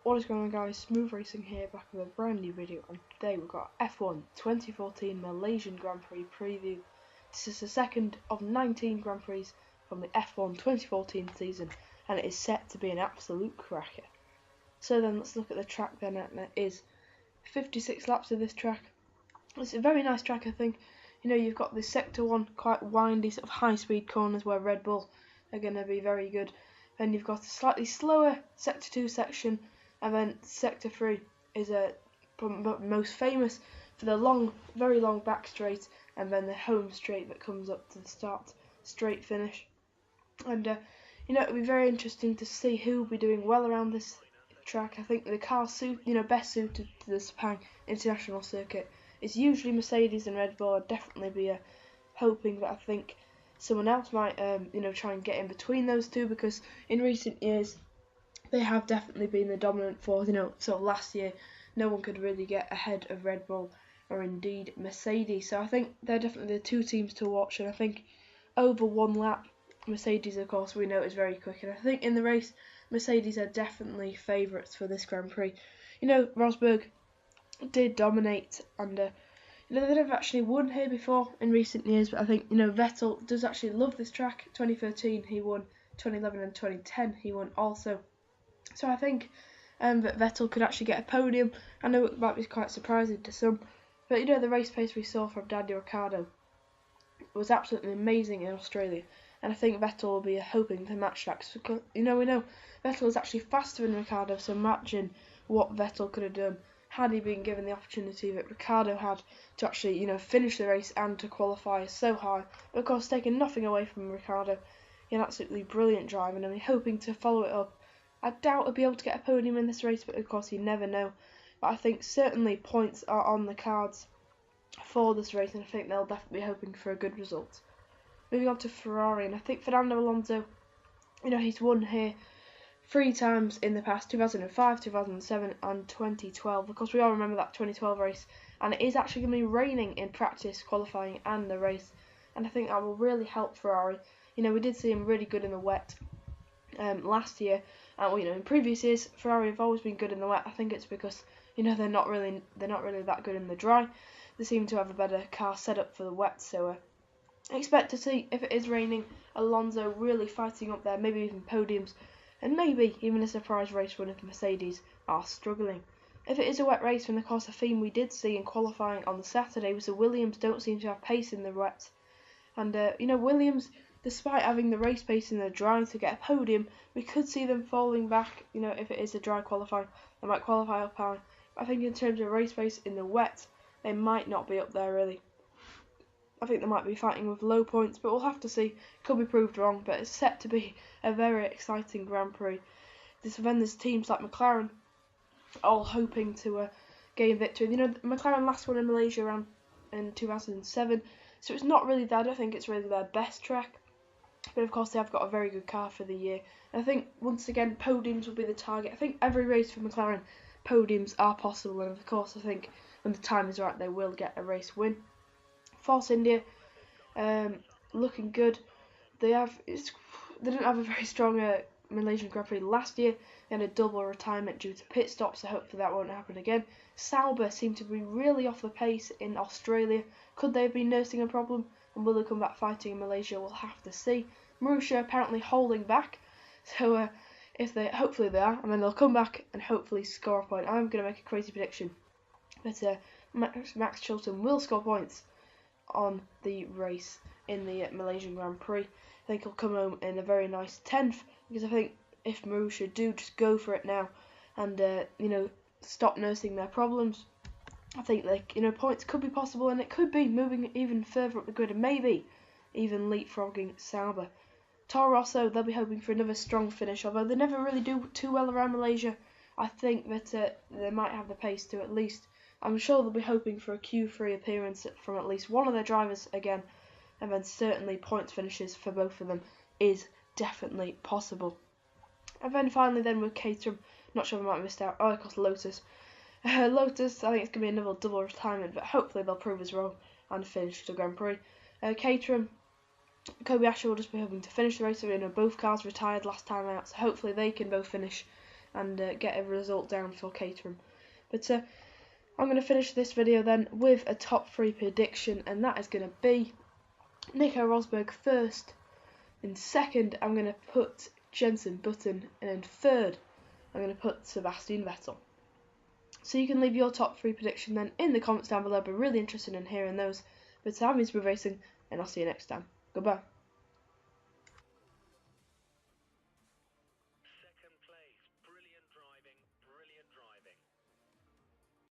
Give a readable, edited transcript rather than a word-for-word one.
What is going on, guys? Smooth Racing here, back with a brand new video, and today we've got F1 2014 Malaysian Grand Prix preview. This is the second of 19 Grand Prix from the F1 2014 season, and it is set to be an absolute cracker. So then let's look at the track then, and it is 56 laps of this track. It's a very nice track, I think. You know, you've got the Sector 1, quite windy, sort of high-speed corners where Red Bull are going to be very good. Then you've got a slightly slower Sector 2 section, and then Sector 3 is most famous for the long, very long back straight, and then the home straight that comes up to the start straight finish. And you know, it'll be very interesting to see who will be doing well around this track. I think the car best suited to the Sepang International Circuit is usually Mercedes and Red Bull. I'd definitely be hoping that I think someone else might try and get in between those two, because in recent years they have definitely been the dominant force. So last year no one could really get ahead of Red Bull or indeed Mercedes. So I think they're definitely the two teams to watch, and I think over one lap, Mercedes, of course, we know is very quick, and I think in the race Mercedes are definitely favourites for this Grand Prix. Rosberg did dominate, and they've never actually won here before in recent years, but I think Vettel does actually love this track. 2013 he won, 2011 and 2010 he won also. So I think that Vettel could actually get a podium. I know it might be quite surprising to some, but the race pace we saw from Daniel Ricciardo was absolutely amazing in Australia, and I think Vettel will be hoping to match that, because we know Vettel is actually faster than Ricciardo. So imagine what Vettel could have done had he been given the opportunity that Ricciardo had to actually finish the race and to qualify so high. But of course, taking nothing away from Ricciardo, he's an absolutely brilliant driver, and I'm hoping to follow it up. I doubt he'll be able to get a podium in this race, but of course you never know. But I think certainly points are on the cards for this race, and I think they'll definitely be hoping for a good result. Moving on to Ferrari, and I think Fernando Alonso, he's won here 3 times in the past: 2005, 2007 and 2012. Of course, we all remember that 2012 race, and it is actually going to be raining in practice, qualifying and the race, and I think that will really help Ferrari. We did see him really good in the wet last year. In previous years, Ferrari have always been good in the wet. I think it's because they're not really that good in the dry. They seem to have a better car set up for the wet. So expect to see, if it is raining, Alonso really fighting up there, maybe even podiums, and maybe even a surprise race win if Mercedes are struggling. If it is a wet race, then of course a theme we did see in qualifying on the Saturday was the Williams don't seem to have pace in the wet, and Williams, despite having the race pace in the dry to get a podium, we could see them falling back. If it is a dry qualifying, they might qualify up high. But I think in terms of race pace in the wet, they might not be up there really. I think they might be fighting with low points, but we'll have to see. Could be proved wrong, but it's set to be a very exciting Grand Prix. There's teams like McLaren all hoping to gain victory. McLaren last won in Malaysia around in 2007, so it's not really that. I don't think it's really their best track. But of course they have got a very good car for the year. And I think once again podiums will be the target. I think every race for McLaren, podiums are possible, and of course I think when the time is right they will get a race win. Force India, looking good. They didn't have a very strong Malaysian Grand Prix last year. They had a double retirement due to pit stops, so hopefully that won't happen again. Sauber seem to be really off the pace in Australia. Could they have been nursing a problem, and will they come back fighting in Malaysia? We'll have to see. Marussia apparently holding back, so hopefully they are, and then they'll come back and hopefully score a point. I'm going to make a crazy prediction that Max Chilton will score points on the race in the Malaysian Grand Prix. I think he'll come home in a very nice 10th, because I think if Marussia do just go for it now and stop nursing their problems, I think points could be possible, and it could be moving even further up the grid and maybe even leapfrogging Sauber. Toro Rosso, they'll be hoping for another strong finish, although they never really do too well around Malaysia. I think that they might have the pace to at least, I'm sure they'll be hoping for a Q3 appearance from at least one of their drivers again, and then certainly points finishes for both of them is definitely possible. And then finally with Caterham, not sure if I might have missed out, of course Lotus. Lotus, I think it's going to be another double retirement, but hopefully they'll prove us wrong and finish the Grand Prix. Caterham, Kobayashi will just be hoping to finish the race. Both cars retired last time out, so hopefully they can both finish and get a result down for Caterham. But I'm going to finish this video then with a top 3 prediction, and that is going to be Nico Rosberg first. In second, I'm going to put Jenson Button, and in third, I'm going to put Sebastian Vettel. So you can leave your top 3 prediction then in the comments down below. I'd be really interested in hearing those. But I'm Racing, and I'll see you next time. Goodbye.